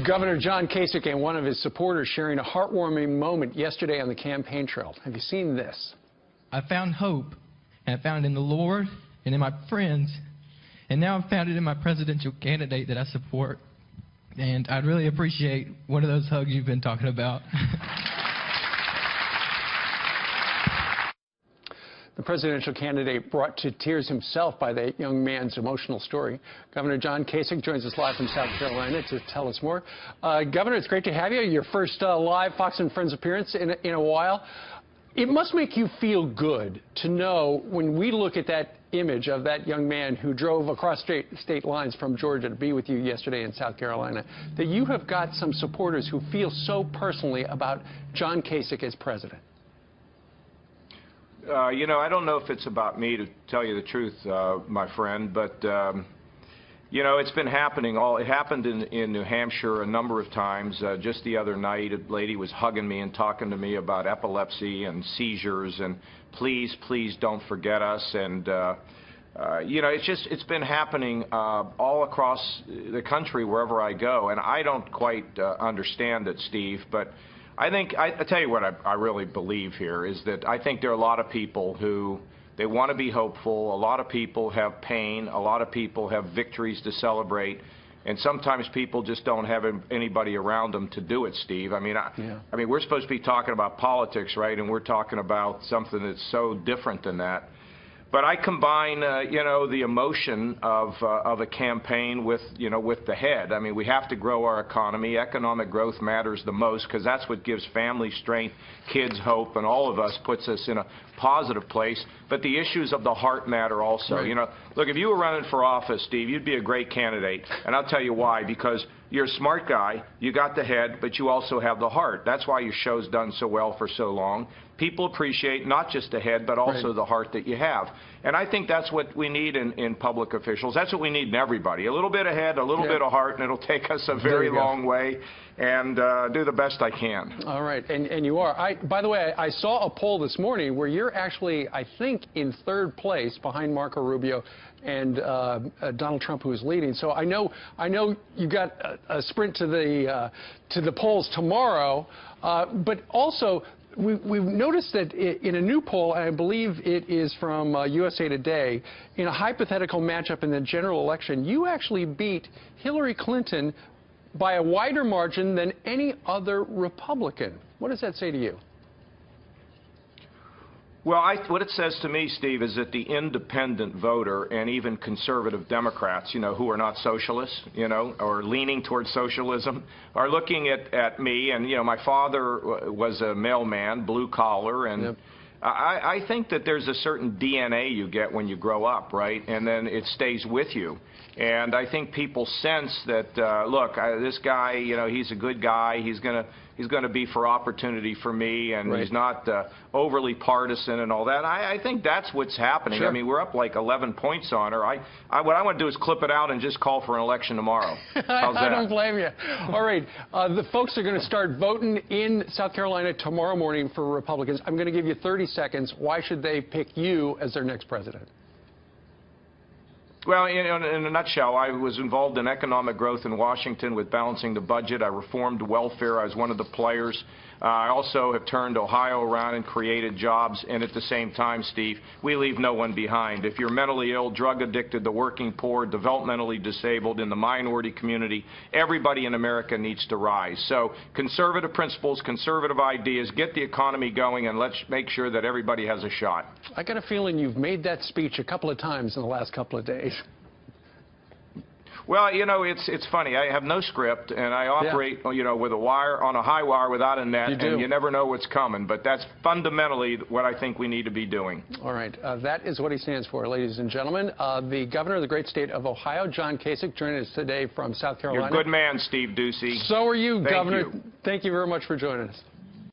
Governor John Kasich and one of his supporters sharing a heartwarming moment yesterday on the campaign trail. Have you seen this? I found hope, and I found it in the Lord and in my friends, and now I've found it in my presidential candidate that I support. And I'd really appreciate one of those hugs you've been talking about. The presidential candidate brought to tears himself by that young man's emotional story. Governor John Kasich joins us live from South Carolina to tell us more. Governor, it's great to have you. Your first live Fox and Friends appearance in a while. It must make you feel good to know when we look at that image of that young man who drove across state lines from Georgia to be with you yesterday in South Carolina, that you have got some supporters who feel so personally about John Kasich as president. You know, I don't know if it's about me, to tell you the truth, my friend, but, you know, it's been happening. It happened in New Hampshire a number of times. Just the other night, a lady was hugging me and talking to me about epilepsy and seizures and please, please don't forget us. And, you know, it's been happening all across the country wherever I go. And I don't quite understand it, Steve, but I think, I tell you what I really believe here is that I think there are a lot of people who, they want to be hopeful. A lot of people have pain. A lot of people have victories to celebrate. And sometimes people just don't have anybody around them to do it, Steve. I mean, I mean, we're supposed to be talking about politics, right? And we're talking about something that's so different than that. But I combine, you know, the emotion of a campaign with, you know, with the head. I mean, we have to grow our economy. Economic growth matters the most because that's what gives families strength, kids hope, and all of us puts us in a positive place. But the issues of the heart matter also. Right. You know, look, if you were running for office, Steve, you'd be a great candidate. And I'll tell you why. Because you're a smart guy, you got the head, but you also have the heart. That's why your show's done so well for so long. People appreciate not just the head, but also the heart that you have. And I think that's what we need in public officials. That's what we need in everybody. A little bit of head, a little bit of heart, and it'll take us a very long way. And do the best I can. All right, and you are. By the way, I saw a poll this morning where you're actually, I think, in third place behind Marco Rubio and Donald Trump, who is leading. So I know you got a sprint to the polls tomorrow, but also we've noticed that in a new poll, and I believe it is from USA Today, in a hypothetical matchup in the general election, you actually beat Hillary Clinton by a wider margin than any other Republican. What does that say to you? Well, what it says to me, Steve, is that the independent voter and even conservative Democrats, you know, who are not socialists, you know, or leaning towards socialism, are looking at me. And, you know, my father was a mailman, blue collar, and I think that there's a certain DNA you get when you grow up, right? And then it stays with you. And I think people sense that, look, this guy, you know, he's a good guy. He's gonna be for opportunity for me, and he's not overly partisan and all that. I think that's what's happening. Sure. I mean, we're up like 11 points on her. What I want to do is clip it out and just call for an election tomorrow. How's that? I don't blame you. All right, the folks are going to start voting in South Carolina tomorrow morning for Republicans. I'm going to give you 30 seconds. Why should they pick you as their next president? Well, in a nutshell, I was involved in economic growth in Washington with balancing the budget. I reformed welfare. I was one of the players. I also have turned Ohio around and created jobs. And at the same time, Steve, we leave no one behind. If you're mentally ill, drug addicted, the working poor, developmentally disabled, in the minority community, everybody in America needs to rise. So conservative principles, conservative ideas, get the economy going, and let's make sure that everybody has a shot. I got a feeling you've made that speech a couple of times in the last couple of days. Well, you know, it's funny. I have no script, and I operate, you know, with a wire, on a high wire without a net, and you never know what's coming. But that's fundamentally what I think we need to be doing. All right. That is what he stands for, ladies and gentlemen. The governor of the great state of Ohio, John Kasich, joining us today from South Carolina. You're a good man, Steve Ducey. So are you, Governor. Thank you very much for joining us.